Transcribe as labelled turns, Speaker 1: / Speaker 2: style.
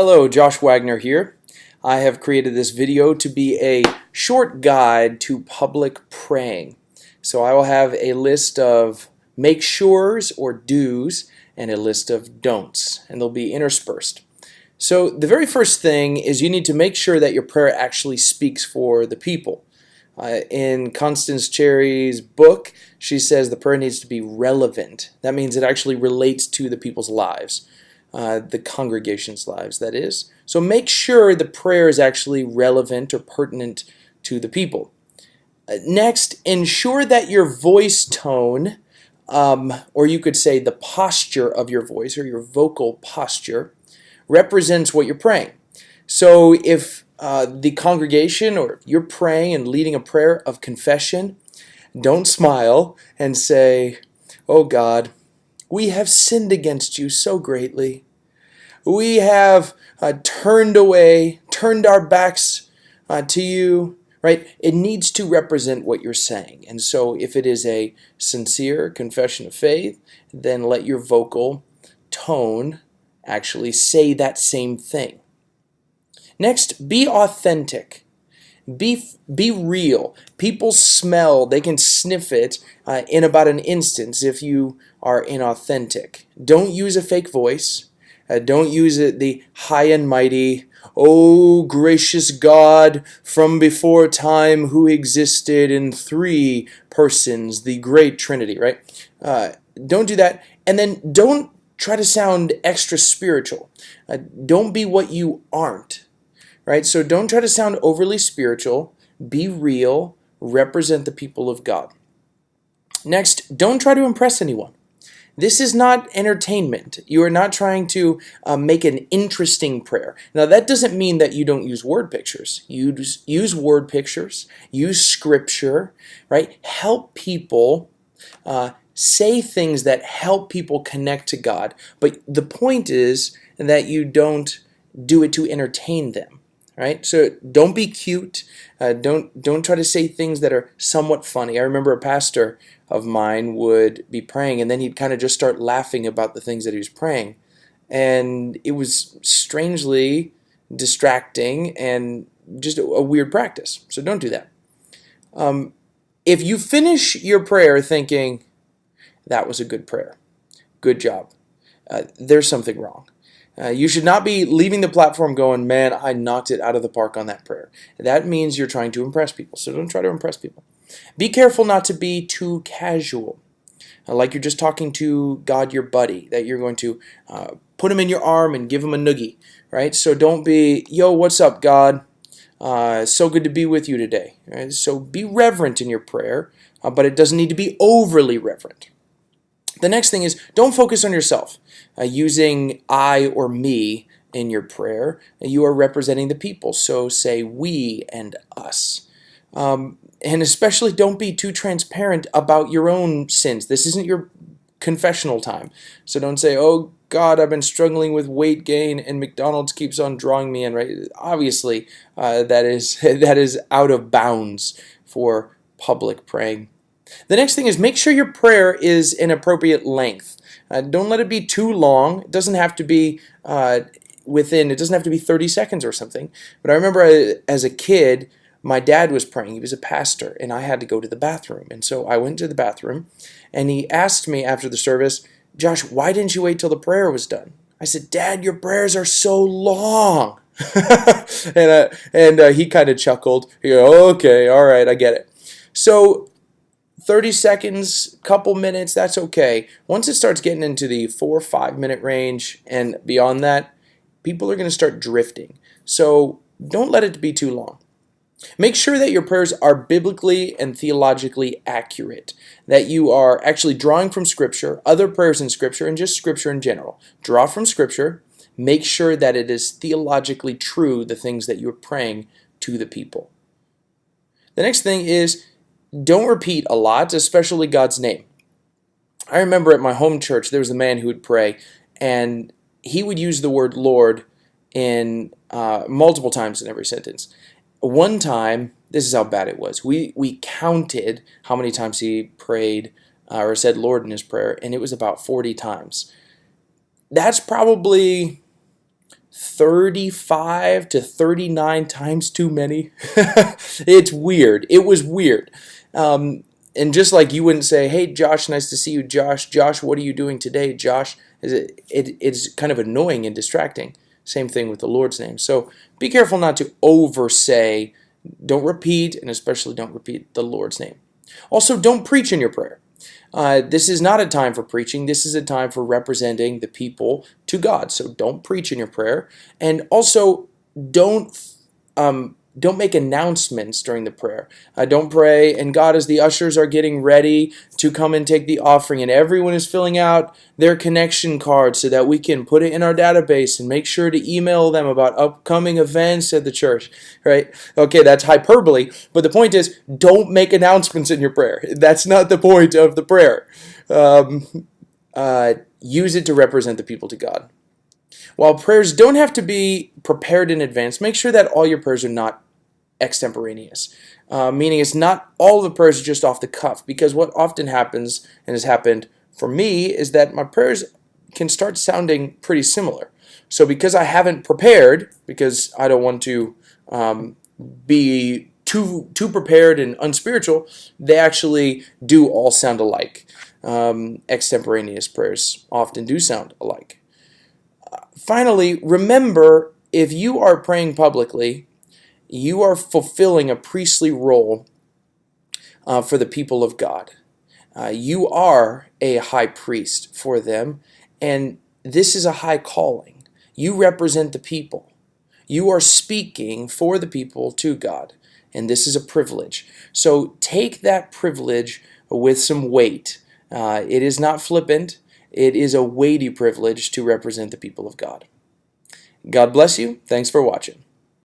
Speaker 1: Hello, Josh Wagner here. I have created this video to be a short guide to public praying. So I will have a list of make sures or do's and a list of don'ts, and they'll be interspersed. So the very first thing is you need to make sure that your prayer actually speaks for the people. In Constance Cherry's book, she says the prayer needs to be relevant. That means it actually relates to the people's lives. The congregation's lives, that is. So make sure the prayer is actually relevant or pertinent to the people. Next, ensure that your voice tone, or you could say the posture of your voice or your vocal posture, represents what you're praying. So if the congregation or you're praying and leading a prayer of confession, don't smile and say, "Oh God, we have sinned against you so greatly. We have turned away, turned our backs to you," right? It needs to represent what you're saying. And so if it is a sincere confession of faith, then let your vocal tone actually say that same thing. Next, be authentic. Be real. People smell, they can sniff it in about an instant if you are inauthentic. Don't use a fake voice. Don't use the high and mighty, "Oh gracious God from before time who existed in three persons, the great Trinity," right? Don't do that. And then don't try to sound extra spiritual. Don't be what you aren't. Right? So don't try to sound overly spiritual. Be real. Represent the people of God. Next, don't try to impress anyone. This is not entertainment. You are not trying to make an interesting prayer. Now, that doesn't mean that you don't use word pictures. Use word pictures. Use scripture. Right? Help people say things that help people connect to God. But the point is that you don't do it to entertain them. Right? So don't be cute. Don't try to say things that are somewhat funny. I remember a pastor of mine would be praying, and then he'd kind of just start laughing about the things that he was praying. And it was strangely distracting and just a weird practice. So don't do that. If you finish your prayer thinking, "That was a good prayer, good job," there's something wrong. You should not be leaving the platform going, "Man, I knocked it out of the park on that prayer." That means you're trying to impress people, so don't try to impress people. Be careful not to be too casual, like you're just talking to God, your buddy, that you're going to put him in your arm and give him a noogie, right? So don't be, "Yo, what's up, God? So good to be with you today." Right? So be reverent in your prayer, but it doesn't need to be overly reverent. The next thing is don't focus on yourself. Using I or me in your prayer, you are representing the people. So say we and us. And especially don't be too transparent about your own sins. This isn't your confessional time. So don't say, "Oh God, I've been struggling with weight gain and McDonald's keeps on drawing me in." Right? Obviously, that is out of bounds for public praying. The next thing is make sure your prayer is an appropriate length. Don't let it be too long. It doesn't have to be it doesn't have to be 30 seconds or something. But I remember as a kid, my dad was praying. He was a pastor, and I had to go to the bathroom. And so I went to the bathroom, and he asked me after the service, "Josh, why didn't you wait till the prayer was done?" I said, "Dad, your prayers are so long." and he kind of chuckled. He goes, "Okay, all right, I get it." So 30 seconds, couple minutes, that's okay. Once it starts getting into the 4 or 5 minute range and beyond that, people are going to start drifting. So don't let it be too long. Make sure that your prayers are biblically and theologically accurate, that you are actually drawing from Scripture, other prayers in Scripture, and just Scripture in general. Draw from Scripture. Make sure that it is theologically true, the things that you're praying to the people. The next thing is don't repeat a lot, especially God's name. I remember at my home church, there was a man who would pray, and he would use the word Lord in multiple times in every sentence. One time, this is how bad it was. We counted how many times he prayed or said Lord in his prayer, and it was about 40 times. That's probably 35 to 39 times too many. It's weird. It was weird. And just like you wouldn't say, hey, Josh, nice to see you, Josh. Josh, what are you doing today, Josh? It's kind of annoying and distracting. Same thing with the Lord's name. So be careful not to oversay. Don't repeat, and especially don't repeat the Lord's name. Also, don't preach in your prayer. This is not a time for preaching. This is a time for representing the people to God. So don't preach in your prayer. And also, don't make announcements during the prayer. Don't pray, and God, as the ushers are getting ready to come and take the offering, and everyone is filling out their connection card so that we can put it in our database and make sure to email them about upcoming events at the church, right? Okay, that's hyperbole, but the point is, don't make announcements in your prayer. That's not the point of the prayer. Use it to represent the people to God. While prayers don't have to be prepared in advance, make sure that all your prayers are not extemporaneous, meaning it's not all the prayers are just off the cuff, because what often happens, and has happened for me, is that my prayers can start sounding pretty similar. So because I haven't prepared, because I don't want to be too prepared and unspiritual, they actually do all sound alike. Extemporaneous prayers often do sound alike. Finally, remember, if you are praying publicly, you are fulfilling a priestly role for the people of God. You are a high priest for them, and this is a high calling. You represent the people. You are speaking for the people to God, and this is a privilege. So take that privilege with some weight. It is not flippant. It is a weighty privilege to represent the people of God. God bless you. Thanks for watching.